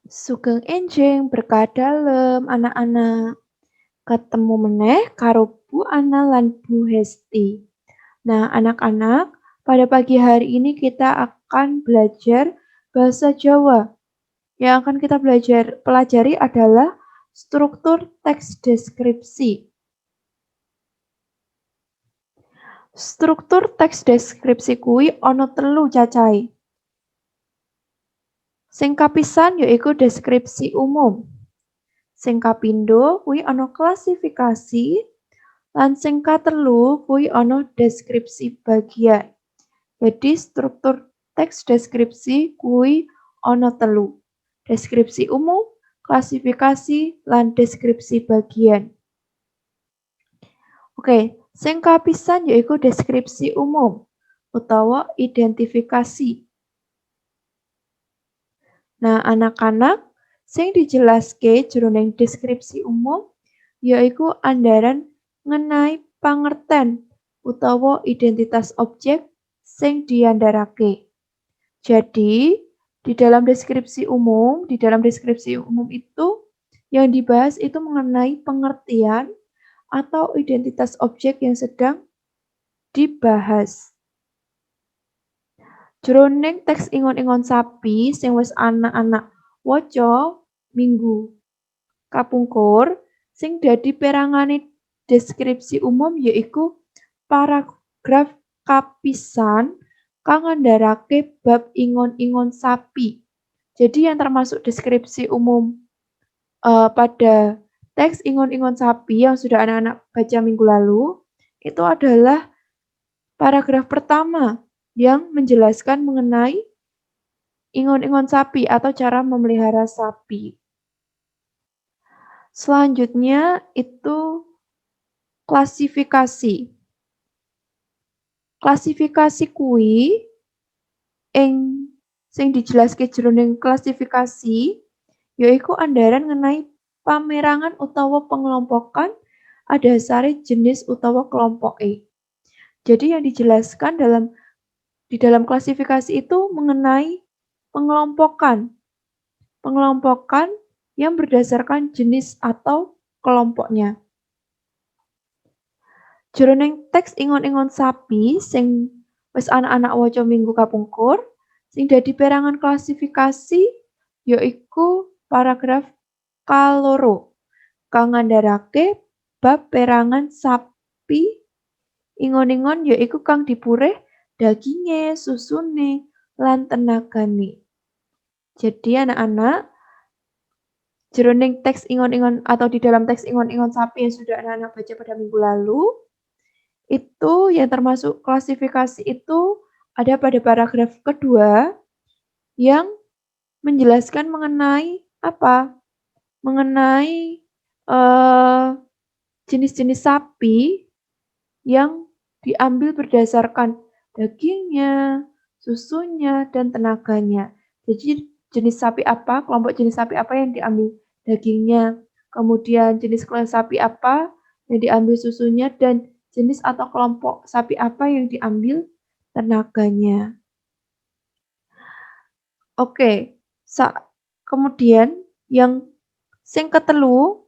Sugeng enjing berkah dalem anak-anak. Ketemu meneh karo Bu Ana lan Bu Hesti. Nah, anak-anak, pada pagi hari ini kita akan belajar bahasa Jawa. Yang akan kita pelajari adalah struktur teks deskripsi. Struktur teks deskripsi kuwi ana 3 cacahe. Sing kapisan yaiku deskripsi umum. Sing kapindho kuwi ana klasifikasi, lan sing katelu kuwi ana deskripsi bagian. Jadi struktur teks deskripsi kuwi ana 3. Deskripsi umum, klasifikasi, lan deskripsi bagian. Oke, sing kapisan yaiku deskripsi umum utawa identifikasi. Nah, anak-anak, sing dijelaske jroning deskripsi umum yaiku andharan ngenai pangerten utawa identitas objek sing diandharake. Jadi, di dalam deskripsi umum itu yang dibahas itu mengenai pengertian atau identitas objek yang sedang dibahas. Jroning teks ingon-ingon sapi sing wis anak-anak waca minggu kapungkur, sing dadi perangane deskripsi umum yaiku paragraf kapisan kang ngandharake bab ingon-ingon sapi. Jadi yang termasuk deskripsi umum pada teks ingon-ingon sapi yang sudah anak-anak baca minggu lalu, itu adalah paragraf pertama yang menjelaskan mengenai ingon-ingon sapi atau cara memelihara sapi. Selanjutnya itu klasifikasi. Klasifikasi kuwi sing dijelaske jroning klasifikasi yaiku andharan ngenai pamérangan utawa pengelompokan adhasare jenis utawa kelompoke. Jadi yang dijelaskan di dalam klasifikasi itu mengenai pengelompokan. Pengelompokan yang berdasarkan jenis atau kelompoknya. Jroning teks ingon-ingon sapi sing wis anak-anak waca minggu kapungkur, sing dadi perangan klasifikasi yaiku paragraf kaloro kang ngandharake bab perangan sapi ingon-ingon yaiku kang dipurih daginge, susune, lan tenagane. Jadi anak-anak, jroning teks ingon-ingon atau di dalam teks ingon-ingon sapi yang sudah anak-anak baca pada minggu lalu, itu yang termasuk klasifikasi itu ada pada paragraf kedua yang menjelaskan mengenai apa? Mengenai jenis-jenis sapi yang diambil berdasarkan dagingnya, susunya, dan tenaganya. Jadi jenis sapi apa, kelompok jenis sapi apa yang diambil dagingnya, kemudian jenis sapi apa yang diambil susunya, dan jenis atau kelompok sapi apa yang diambil tenaganya. Oke, kemudian yang sing ketelu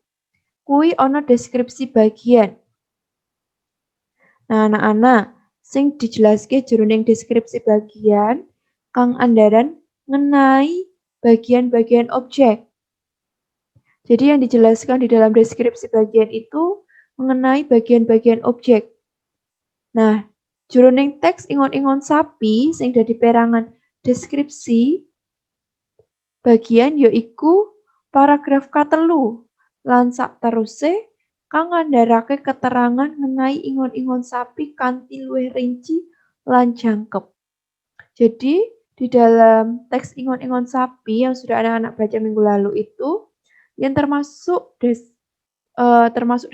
kuwi ana deskripsi bagian. Nah, anak-anak, sing dijelaske jroning deskripsi bagian kang andharan ngenai bagian-bagian objek. Jadi yang dijelaskan di dalam deskripsi bagian itu mengenai bagian-bagian objek. Nah, jroning teks ingon-ingon sapi sing dadi perangan deskripsi bagian yaiku paragraf katelu lan sakteruse kang ngandharake keterangan ngenai ingon-ingon sapi kanthi luwih rinci lan jangkep. Jadi, di dalam teks ingon-ingon sapi yang sudah anak-anak baca minggu lalu itu, yang termasuk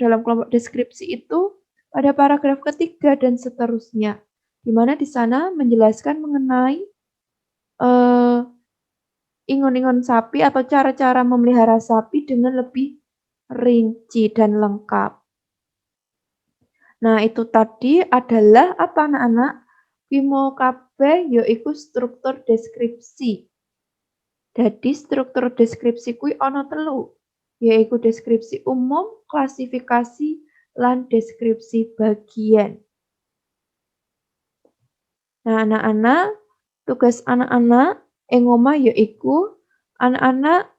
dalam kelompok deskripsi itu pada paragraf ketiga dan seterusnya, di mana di sana menjelaskan mengenai ingon-ingon sapi atau cara-cara memelihara sapi dengan lebih rinci dan lengkap. Nah, itu tadi adalah apa anak-anak? Kuwi mau kabeh yaiku struktur deskripsi. Dadi struktur deskripsi kuwi ana 3, yaiku deskripsi umum, klasifikasi, lan deskripsi bagian. Nah, anak-anak, tugas anak-anak ing omah yaiku anak-anak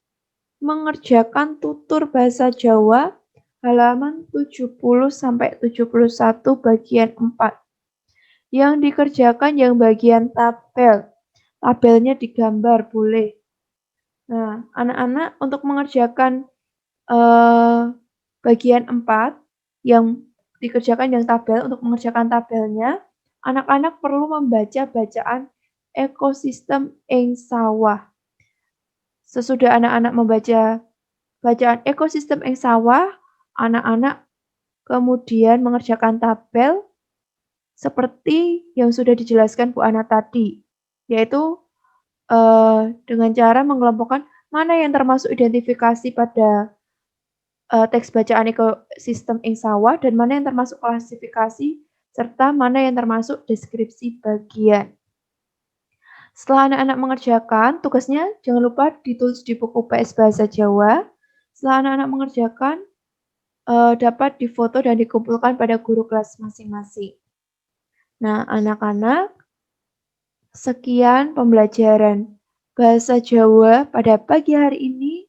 mengerjakan tutur bahasa Jawa halaman 70 sampai 71 bagian 4. Yang dikerjakan yang bagian tabel. Tabelnya digambar boleh. Nah, anak-anak untuk mengerjakan bagian 4 yang dikerjakan yang tabel, untuk mengerjakan tabelnya, anak-anak perlu membaca bacaan ekosistem ing sawah. Sesudah anak-anak membaca bacaan ekosistem ing sawah, anak-anak kemudian mengerjakan tabel seperti yang sudah dijelaskan Bu Ana tadi, yaitu dengan cara mengelompokkan mana yang termasuk identifikasi pada teks bacaan ekosistem ing sawah dan mana yang termasuk klasifikasi serta mana yang termasuk deskripsi bagian. Setelah anak-anak mengerjakan, tugasnya jangan lupa ditulis di buku PS Bahasa Jawa. Setelah anak-anak mengerjakan, dapat difoto dan dikumpulkan pada guru kelas masing-masing. Nah, anak-anak, sekian pembelajaran bahasa Jawa pada pagi hari ini.